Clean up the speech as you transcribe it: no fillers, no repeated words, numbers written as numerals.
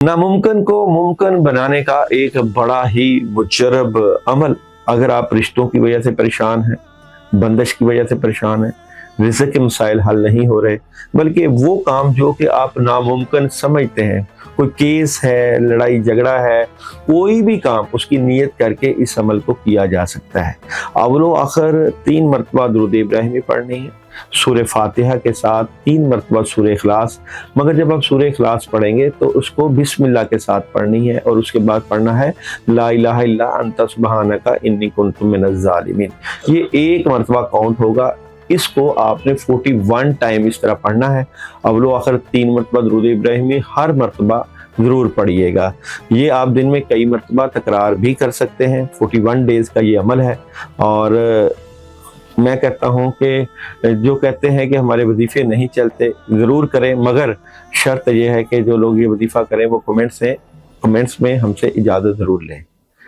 नामुमकिन को मुमकिन बनाने का एक बड़ा ही मुजरब अमल। अगर आप रिश्तों की वजह से परेशान हैं, बंदिश की वजह से परेशान हैं, रिज़्क़ के मसाइल हल नहीं हो रहे, बल्कि वो काम जो कि आप नामुमकिन समझते हैं, कोई केस है, लड़ाई झगड़ा है, कोई भी काम, उसकी नीयत करके इस अमल को किया जा सकता है। अव्वलो आखिर 3 मरतबा दुरूद इब्राहिमी पढ़नी है, सूरह फातिहा के साथ 3 मरतबा सूरह इखलास। मगर जब आप सूरह इखलास पढ़ेंगे तो उसको बिस्मिल्लाह के साथ पढ़नी है और उसके बाद पढ़ना है ला इलाहा इल्ला अंता सुब्हानका इन्नी कुन्तु मिनज़ ज़ालिमीन। ये 1 मरतबा काउंट होगा। इसको आपने 41 टाइम इस तरह पढ़ना है। अव्वलो आखिर 3 मरतबा दुरूद इब्राहिमी हर मरतबा ज़रूर पढ़िएगा। ये आप दिन में कई मरतबा तकरार भी कर सकते हैं। 41 डेज़ का ये अमल है। और मैं कहता हूँ कि जो कहते हैं कि हमारे वजीफ़े नहीं चलते, ज़रूर करें, मगर शर्त यह है कि जो लोग ये वजीफ़ा करें वो कमेंट्स में हमसे इजाज़त ज़रूर लें।